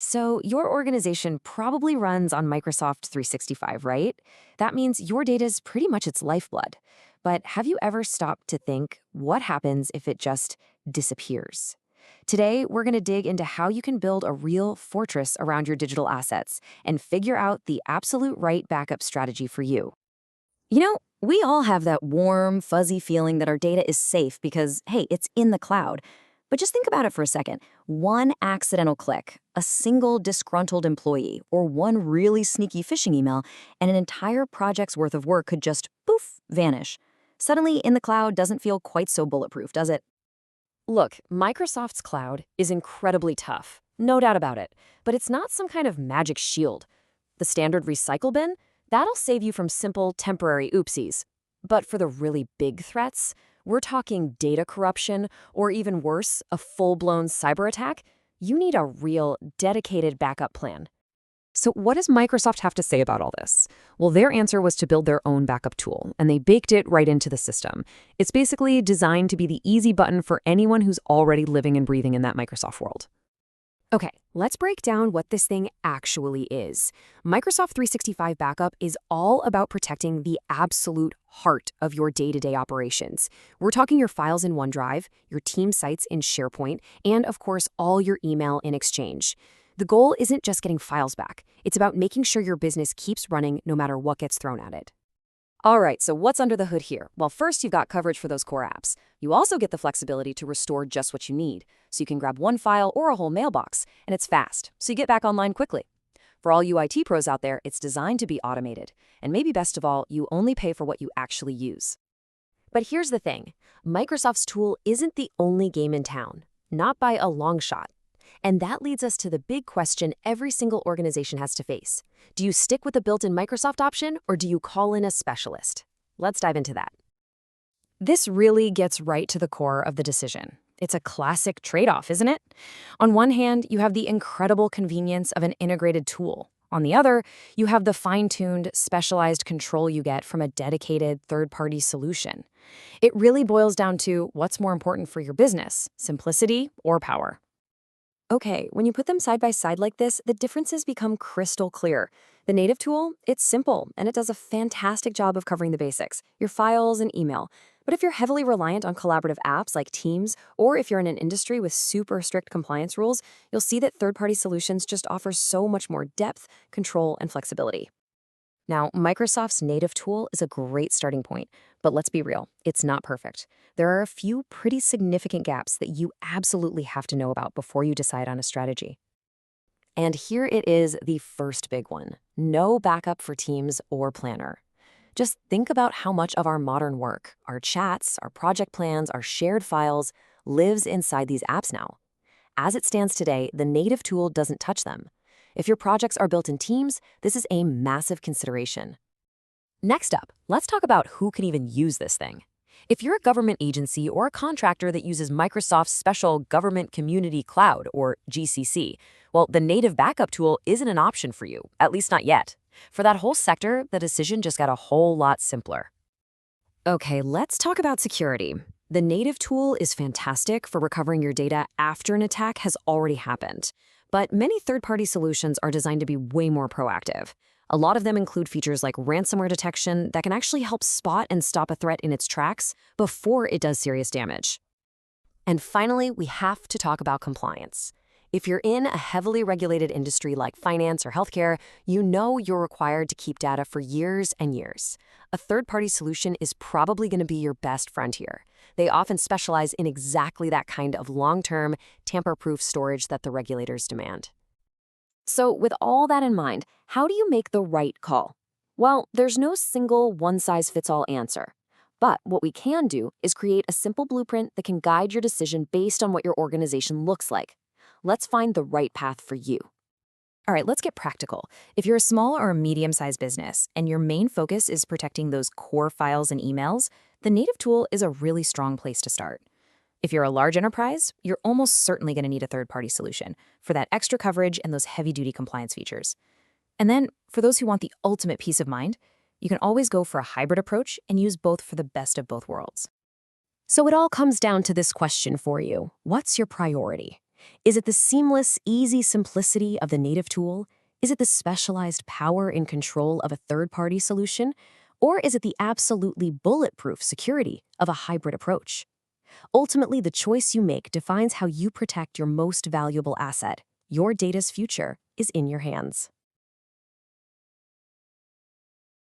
So, your organization probably runs on Microsoft 365, right? That means your data is pretty much its lifeblood. But have you ever stopped to think what happens if it just disappears? Today, we're going to dig into how you can build a real fortress around your digital assets and figure out the absolute right backup strategy for you. We all have that warm, fuzzy feeling that our data is safe because, hey, it's in the cloud. But just think about it for a second. One accidental click, a single disgruntled employee, or one really sneaky phishing email, and an entire project's worth of work could just, poof, vanish. Suddenly, in the cloud doesn't feel quite so bulletproof, does it? Look, Microsoft's cloud is incredibly tough, no doubt about it, but it's not some kind of magic shield. The standard recycle bin, that'll save you from simple, temporary oopsies. But for the really big threats, we're talking data corruption, or even worse, a full-blown cyber attack, you need a real, dedicated backup plan. So what does Microsoft have to say about all this? Well, their answer was to build their own backup tool, and they baked it right into the system. It's basically designed to be the easy button for anyone who's already living and breathing in that Microsoft world. Okay, let's break down what this thing actually is. Microsoft 365 Backup is all about protecting the absolute heart of your day-to-day operations. We're talking your files in OneDrive, your team sites in SharePoint, and of course, all your email in Exchange. The goal isn't just getting files back. It's about making sure your business keeps running no matter what gets thrown at it. All right, so what's under the hood here? Well, first, you've got coverage for those core apps. You also get the flexibility to restore just what you need. So you can grab one file or a whole mailbox, and it's fast, so you get back online quickly. For all you IT pros out there, it's designed to be automated. And maybe best of all, you only pay for what you actually use. But here's the thing. Microsoft's tool isn't the only game in town. Not by a long shot. And that leads us to the big question every single organization has to face. Do you stick with the built-in Microsoft option, or do you call in a specialist? Let's dive into that. This really gets right to the core of the decision. It's a classic trade-off, isn't it? On one hand, you have the incredible convenience of an integrated tool. On the other, you have the fine-tuned, specialized control you get from a dedicated third-party solution. It really boils down to what's more important for your business, simplicity or power. Okay, when you put them side by side like this, the differences become crystal clear. The native tool, it's simple, and it does a fantastic job of covering the basics, your files and email. But if you're heavily reliant on collaborative apps like Teams, or if you're in an industry with super strict compliance rules, you'll see that third-party solutions just offer so much more depth, control, and flexibility. Now, Microsoft's native tool is a great starting point, but let's be real, it's not perfect. There are a few pretty significant gaps that you absolutely have to know about before you decide on a strategy. And here it is, the first big one: no backup for Teams or Planner. Just think about how much of our modern work, our chats, our project plans, our shared files, lives inside these apps now. As it stands today, the native tool doesn't touch them. If your projects are built in Teams, this is a massive consideration. Next up, let's talk about who can even use this thing. If you're a government agency or a contractor that uses Microsoft's special Government Community Cloud, or GCC, well, the native backup tool isn't an option for you, at least not yet. For that whole sector, the decision just got a whole lot simpler. Okay, let's talk about security. The native tool is fantastic for recovering your data after an attack has already happened. But many third-party solutions are designed to be way more proactive. A lot of them include features like ransomware detection that can actually help spot and stop a threat in its tracks before it does serious damage. And finally, we have to talk about compliance. If you're in a heavily regulated industry like finance or healthcare, you know you're required to keep data for years and years. A third-party solution is probably going to be your best friend here. They often specialize in exactly that kind of long-term, tamper-proof storage that the regulators demand. So with all that in mind, how do you make the right call? Well, there's no single one-size-fits-all answer. But what we can do is create a simple blueprint that can guide your decision based on what your organization looks like. Let's find the right path for you. All right, let's get practical. If you're a small or a medium-sized business and your main focus is protecting those core files and emails, the native tool is a really strong place to start. If you're a large enterprise, you're almost certainly going to need a third-party solution for that extra coverage and those heavy-duty compliance features. And then, for those who want the ultimate peace of mind, you can always go for a hybrid approach and use both for the best of both worlds. So it all comes down to this question for you. What's your priority? Is it the seamless, easy simplicity of the native tool? Is it the specialized power and control of a third-party solution? Or is it the absolutely bulletproof security of a hybrid approach? Ultimately, the choice you make defines how you protect your most valuable asset. Your data's future is in your hands.